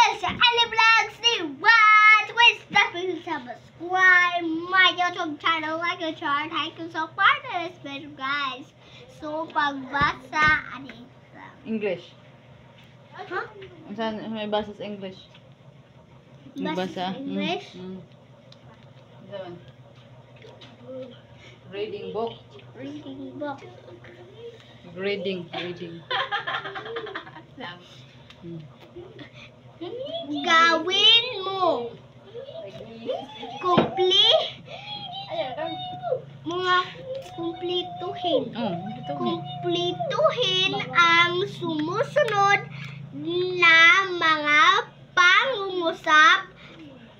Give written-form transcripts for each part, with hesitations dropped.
Welcome sa Ali Vlogs ni What? Please don't subscribe my YouTube channel, like and share, thank you so far to this video, guys. So, pagbasa, ano ito? English. Huh? Saan may basa sa English? May Basa sa English? Saan? Reading book. Reading book. Reading. Gawin mo. Kumplituhin. Kumplituhin ang sumusunod na mga pangungusap.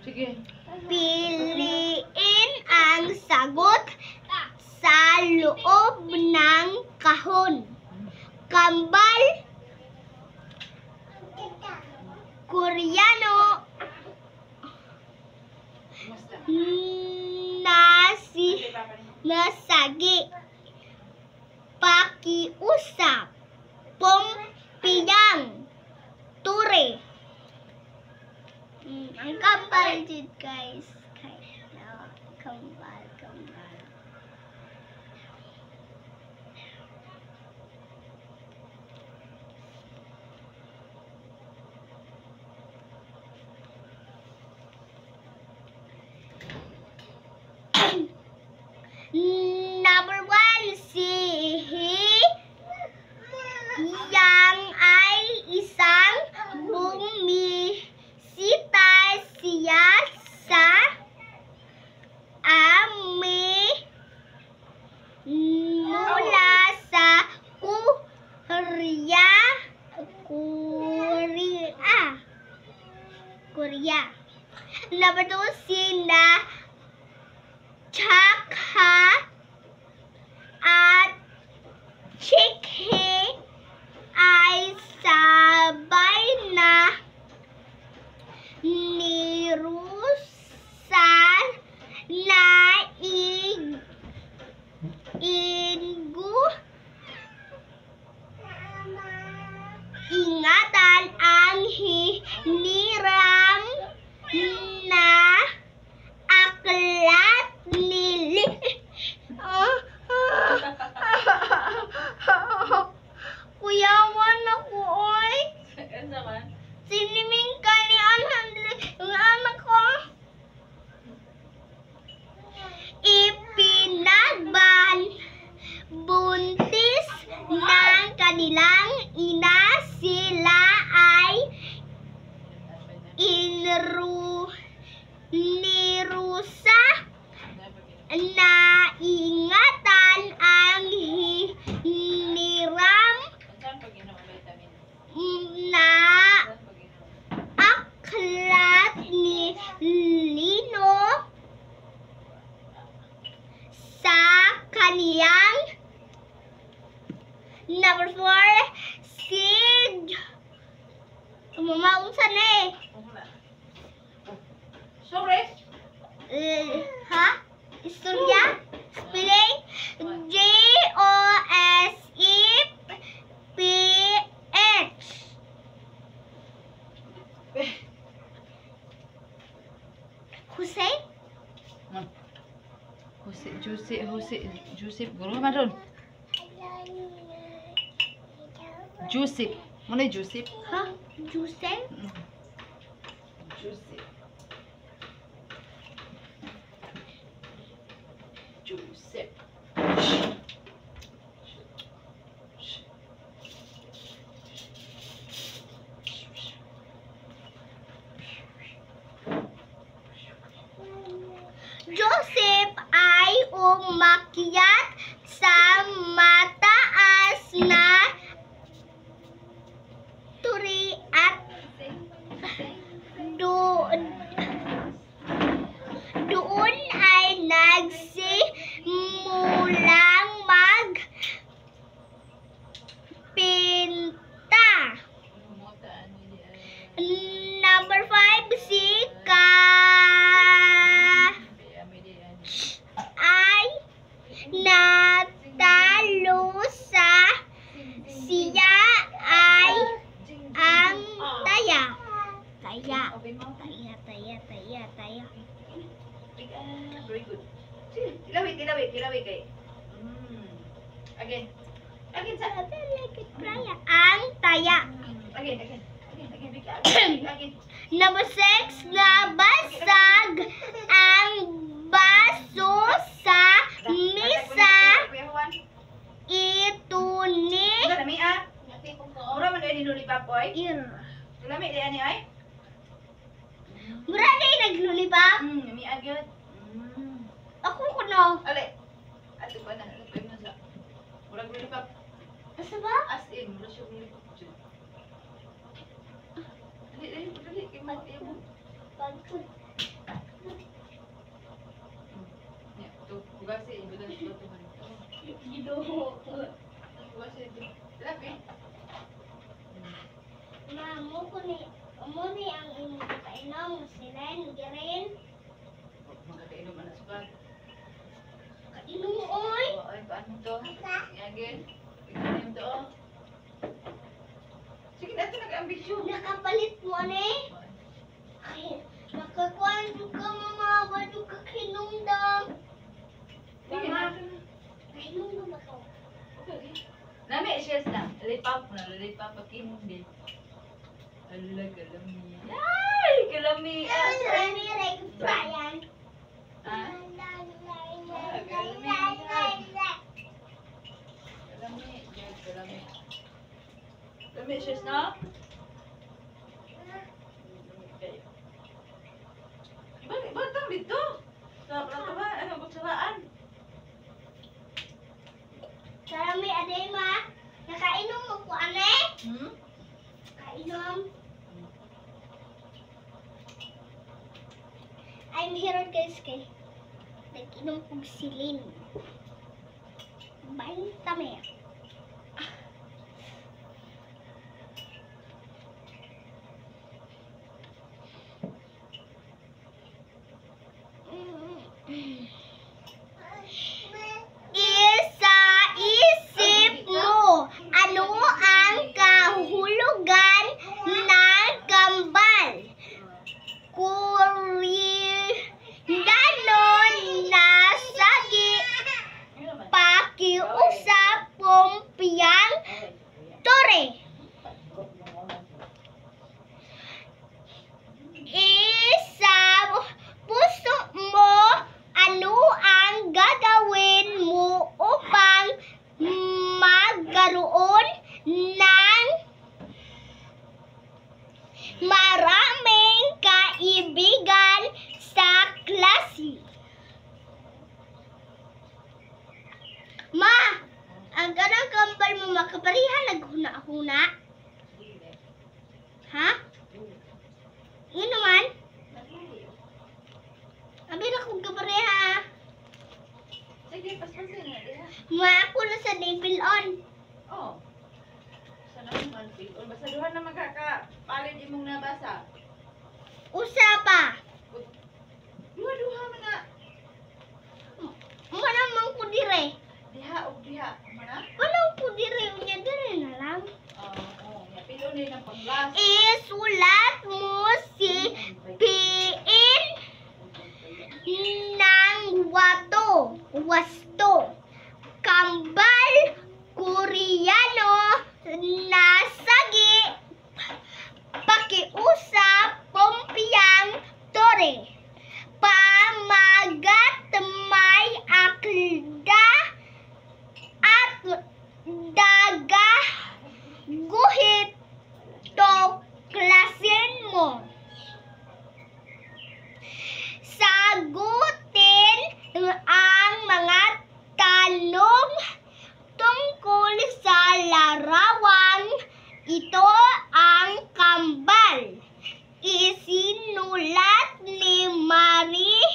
Sige. Piliin ang sagot sa loob ng kahon. Kambal, Koreano, nasagi, pakiusap, pompiyang, ture. Ang kambal dito, guys. Kambal. Number 1, yang ay isang bumisita siya sa mula sa Korea. Number 2, sina Chakha at Chikhe ay sabay na nirusan na ingatan ang hiniram na aklat nili. Kuyawan ako, oy. Siniming ka ni yung anak ko. Ipinagban buntis ng kanilang ina, sila ay nirusa na ingatan ang hiniram na aklat ni Lino sa kaniyang. Number 4, mamaunsan na eh. Sorry. Ha? Istorya? Spelling? Joseph. Joseph. Guru ka doon. Joseph. Mana Joseph? Ha? Joseph? Joseph. Joseph ay umakyat sa mataas na turi at doon ay nagsimulang magpinta. Number 5, si ay natalo Taya. Open mo. Taya. Very good. Sige, tilawit kay. Again. Again sa. Ang taya. Again. Again. Number 6, nabasag ang baso sa misa. Ito ni Lami ah. Mura man dai ni lollipop oy. Ir. Lami dai ani ay. Mura na yung naglulipap. Lami agad. Ako ko no. Ale. Ato pa na sa. Mura lollipop. Asa ba? As in, mura siya lollipop. Dali, kay mo iyo. Ya, tu bugasi ibudan to man. Bugasi itu. Labi. Mo ni ang imong kainom sila ni Garen. Magkainom man sa bag. Kainom oy. Ay, paano to? Again. Kainom to. Sige, nato nag-ambisyon. Nakapalit mo ni. Ay, nakakuan ka mama, wala ka kinundam. Sige, Mama, nato na. kinundam ako. Nami siya na. Lollipop na. Lollipop pakinom din. Ala, kalami. Ay, kalami. Remy, like Brian. Ah? Kalami. Lami siya na. Bakit batang dito? Sa plato ba? Ano kutsaraan? Sarami, aday ma. Nakainom mo ko, ane? Kainom. I'm here guys kay nag-inom kong silin. Tame. Isa-isip mo, ano ang kahulugan ng kambal? Koreano na sagi, pakiusap pumpiyang tore. Isa puso mo, ano ang gagawin mo upang magkaroon ng maraming kaibigan sa klase? Ma, ang ganang kambal mo makaparihan naghuna-huna? Ha? Yun naman? Abi na kong kapareha. Sige, paspasin na diha. Ma, ako na sa level on. Oh. Sana naman, Phil. Basta duhan na magkakapalit imong nabasa. Usa pa. Duha man na. Mana mang ko dire. Diha o diha. Mana? Walang ko dire. Unya dire na lang. Oo. Pilo ni ng panglas. Isulat mo si Piin ng wasto. Kambal Koreano na sagi, pakiusap pumpiyang tore. Pamagat may akda at daga guhit tuklasin mo. Sagutin ang mga tanong tungkol sa larawang ito. Ang kambal isinulat ni Maria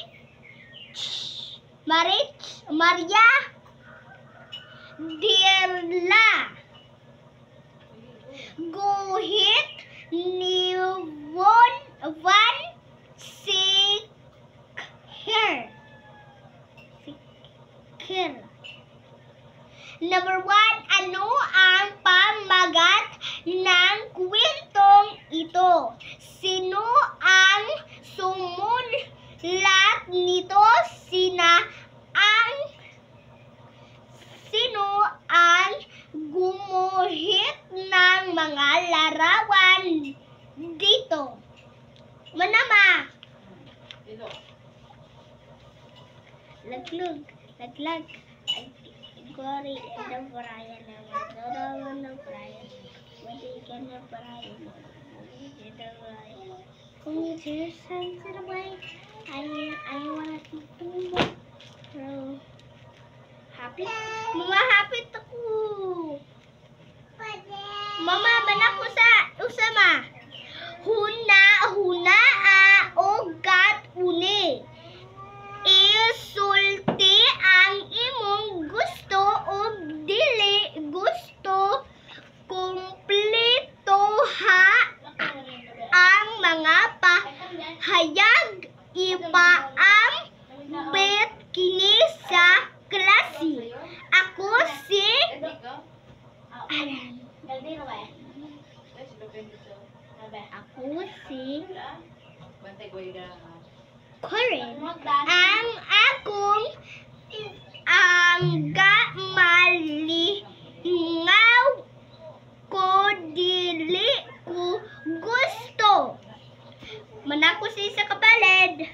Dirla. Guhit ni Van Sicker. Number 1, ano ang pamagat ng kwentong ito? Sino ang sumulat nito? Sino ang gumuhit ng mga larawan dito? Manama. Ilo. Laglag. Ay, Gori, ano Brian naman? Dorawan ng Brian. Wadi ka na Brian. Kung sinasabi sa naman, I wanna tumbo. Pero, happy? Mama, happy ako. Mama, banak ko sa usama. Huna, ugat, uni. Isulti ang imong gusto o dili gusto. Kumpleto ha ang mga pahayag. Ipaambit kini sa klase. Ako si Corin. Ang akong malingaw ko dili ko gusto. Manako sa isa kabalid.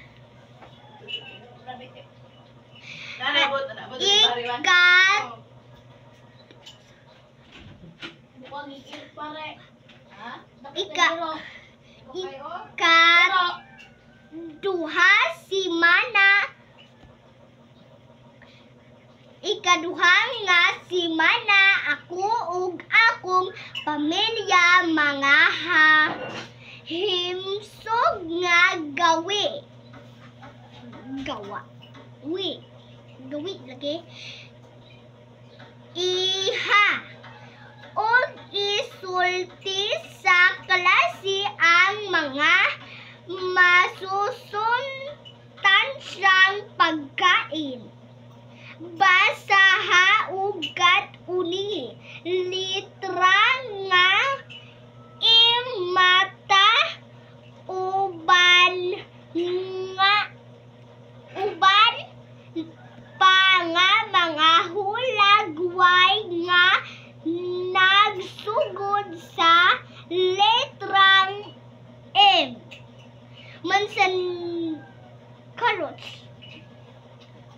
Ikaduha nga si Mana, ako ug akong pamilya mga himsog nga gawi lagi. Iha og isulti sa klase ang mga masusunstansyang pagkain. Basaha ugat uni. Litra nga imata uban pa nga mga hulagway nga nagsugod sa letrang M. Mansan carrots.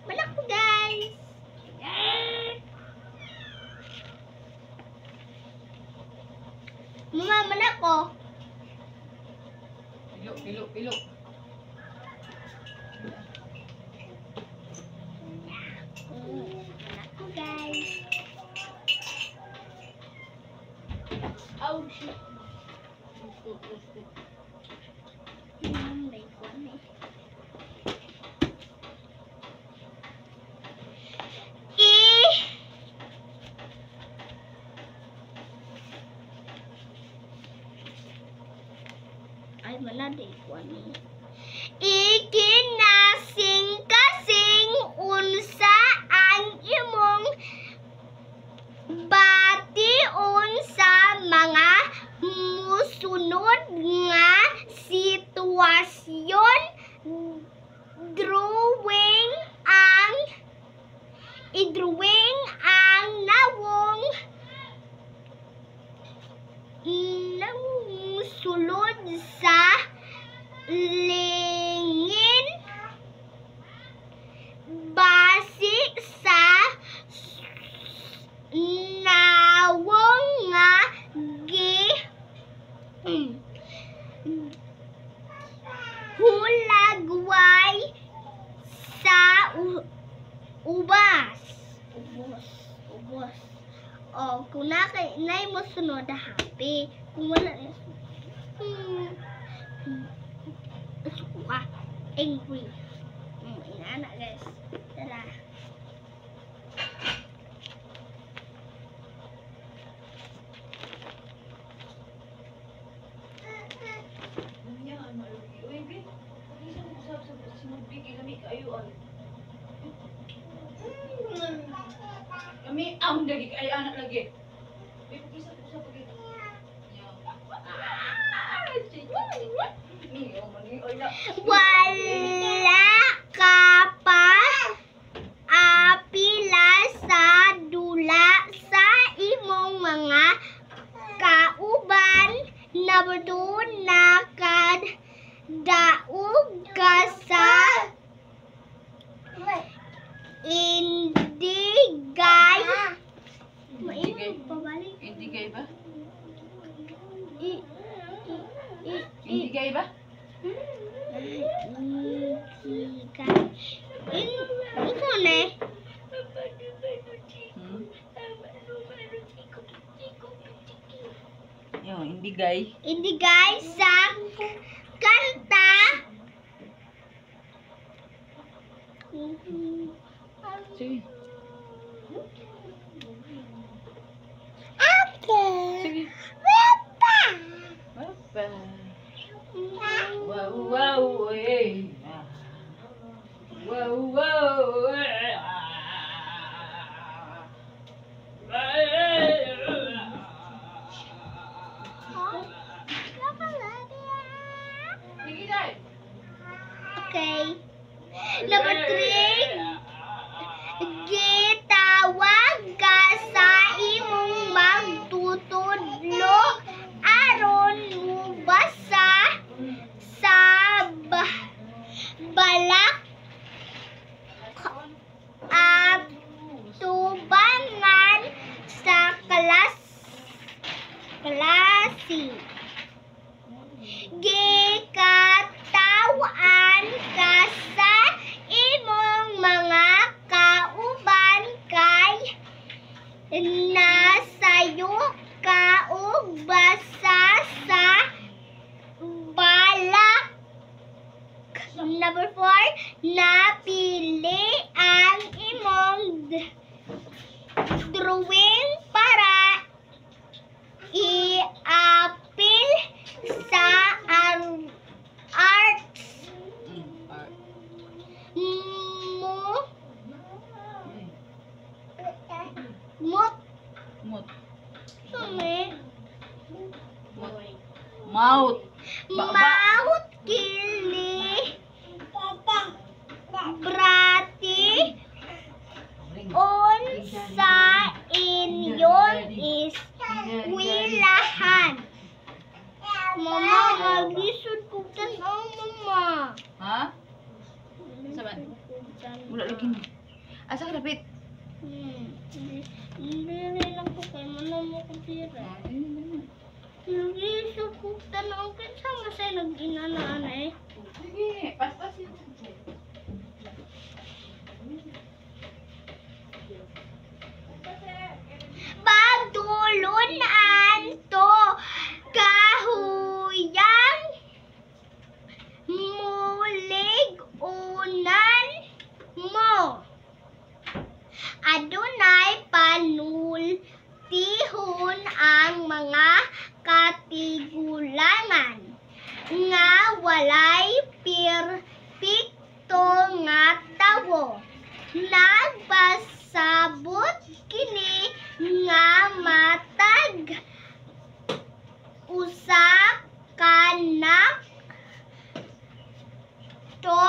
Manak po guys. Mama, manak ko. Pilo. Manak po guys. Oh shit. May kwan eh. Ay, mana di kwan eh. Ikinasing-kasing unsa ang imong bation sa mga musunod nga sitwasyon. Idrawing ang nawong sulod sa lingin base sa nawong nga hulagway sa ubos. O, kung na'y mo sunod, happy. Kung wala, angry. Inaana, guys. Tara. Kami ang dagi ay anak lagi. Isa pagi. Wala ka pa apila sa dula sa imong mga kauban. Number 2, nakadaog ka sa indigay. Pabalik. Indigay ba? I- Indigay ba? Ito na eh. Yung indigay. Indigay sa kanta. Sige. Okay. Sige. Papa. Papa. Wow, wow, eh. Wow, wow, eh. Sige, Day. Okay. Number 3. Gitawag ka sa imong magtutudlo aron mubasa sa balak tubangan sa klase. Gikatawan ka sa imong mga kauban kay nasayo ka og basa sa balak. Number 4, napili ang imong drawing para i-apil sa arts mo Mut. sumi Mouth. maut kini brati unsa inyon is wilahan. Mama, magisod ko tanaw, mama. Ha? Saban? Wala lagi ni. Asa ka dapit? Hindi rin ako kay manang mo ko tira. Nagisod ko tanaw, kinsa masay nag-inanaan eh. Sige, paspas yun. Pagdulunan to kahuyang mulig unan mo. Adunay panultihon ang mga katigulangan nga walay perpekto nga tawo. Nagbasabot kini nga matag usa ka to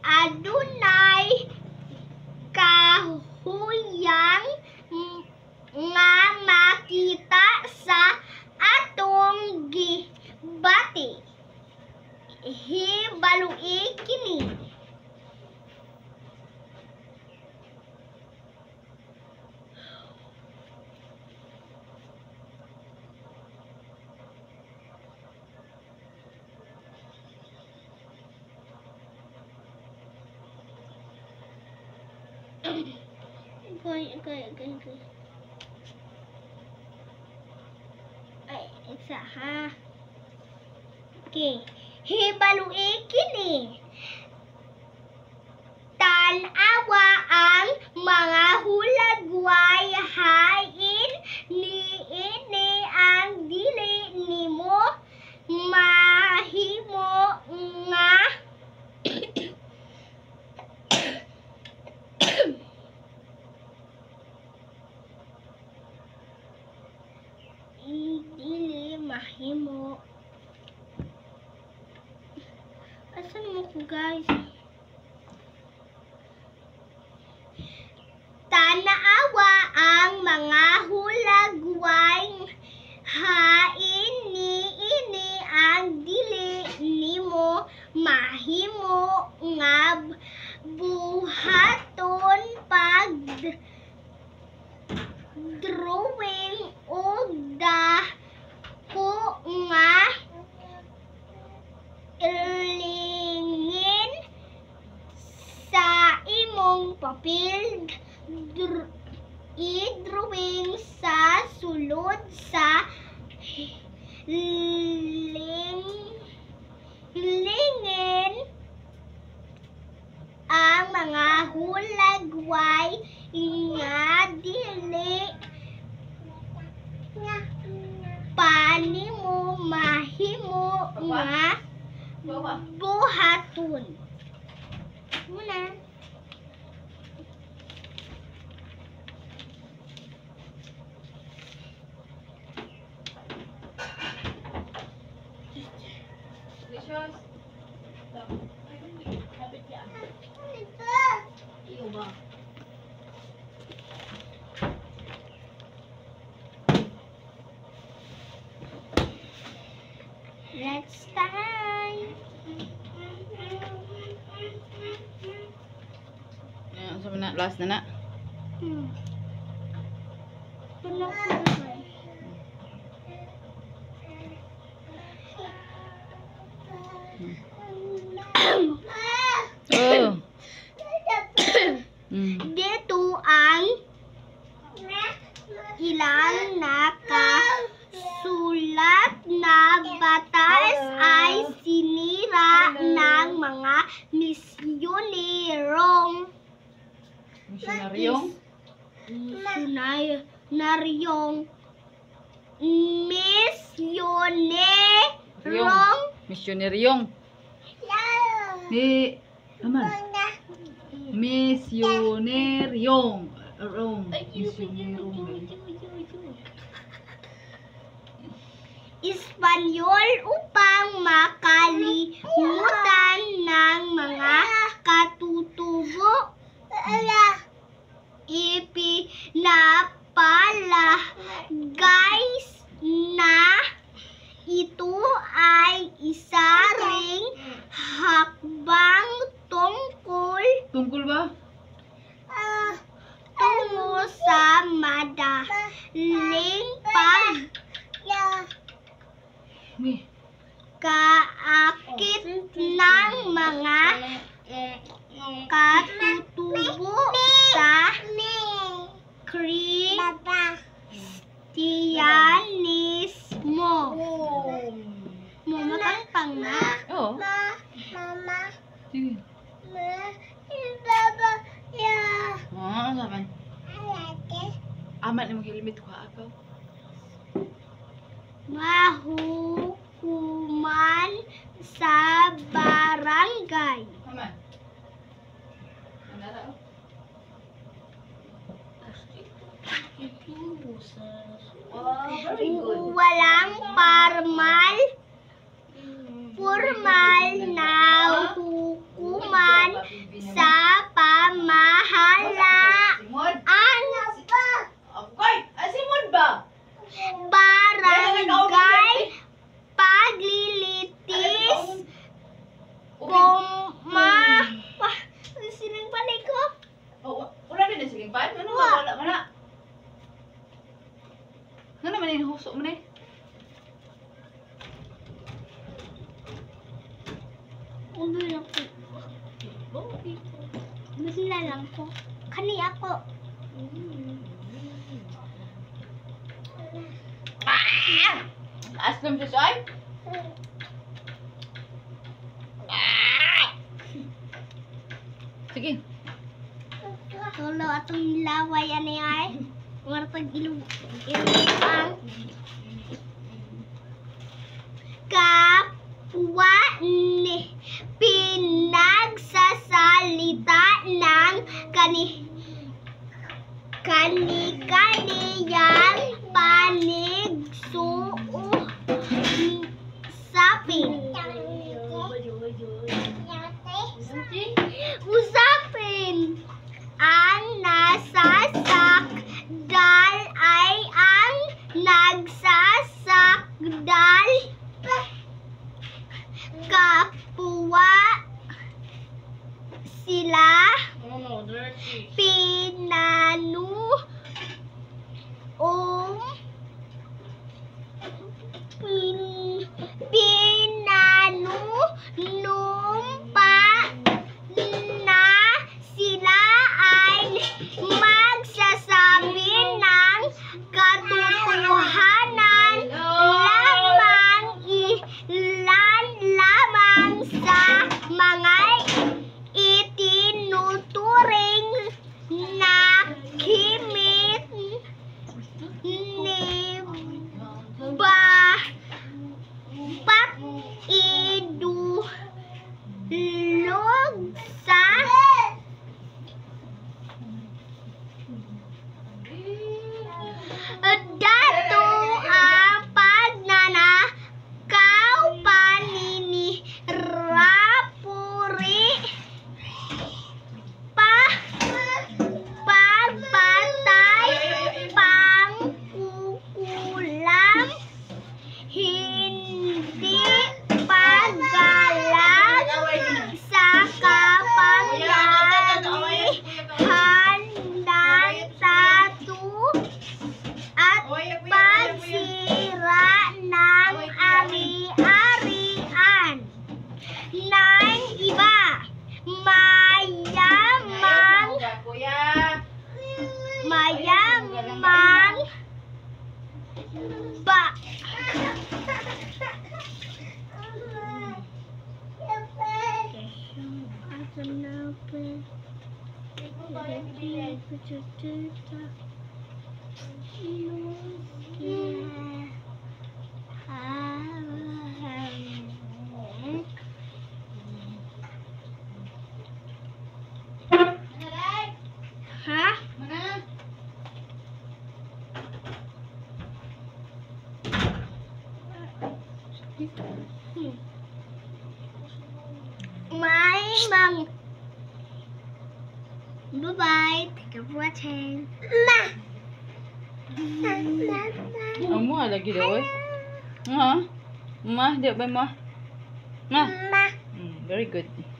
adunay kahuyang nga makita sa atong gibati. Hibalui kini. Okay. Ay, isa ha. Okay. Hibalui kini. Tanawa ang mga hulagway hain niini ang dili nimo mahimo nga dili mahimo Asan mo ko, guys? Tanaawa ang mga hulagway hain niini ang dili nimo mahimo nga buhaton pag drawing og dako nga ilingin sa imong papel i-drawing sa sulod sa lingin ang mga hulagway nga dili panimo mahimo nga buhaton. Muna. Delicious. Habit yan. Iyo ba? Next time. Sa na last na na. Puno ko naman. Oh. Dito ang ilang nakasulat na batas ay sinira ng mga misyonerong Misyonaryong? Misyoneryong. Ni naman. Misyoneryong. Misyoneryong. Espanyol upang makalimutan ng mga katutubo. Ipinapalagay na ito ay isa ring hakbang Tungkol ba? tungo sa madaling pagkaakit ng mga katutubo sa Kristyanismo. Mamatangpang na. Oo. Sige. Saman. Amat na mag-ilimit ko ako. Mahukuman sa barangay. Aman. Manara. Very good. Walang formal na hukuman sa pamahalaan. Simon ba? Barangay paglilitis sinang balik ko? Wala din na sige pa. Ano ba? Wala man na. Ano naman yung husok mo na eh? Ulo lang po. Masila lang po. Kani ako. Aslam siya soy? Sige. Tulo atong nilaway ani ay. Martag ilog ang kapwa ni pinagsasalita ng kani-kaniyang panigsuusapin. idulog sa dato ang pagnanakaw paninirapuri pagpatay pangkukulam hindi paggalag sa kapangyarihan ng tatu at pagsira ng ari-arian ng iba. Mayamang ba ha? May mang bye-bye. Thank you for watching. Amo lagi daw eh. Ha? Ma, di ba ma? Ma. Very good.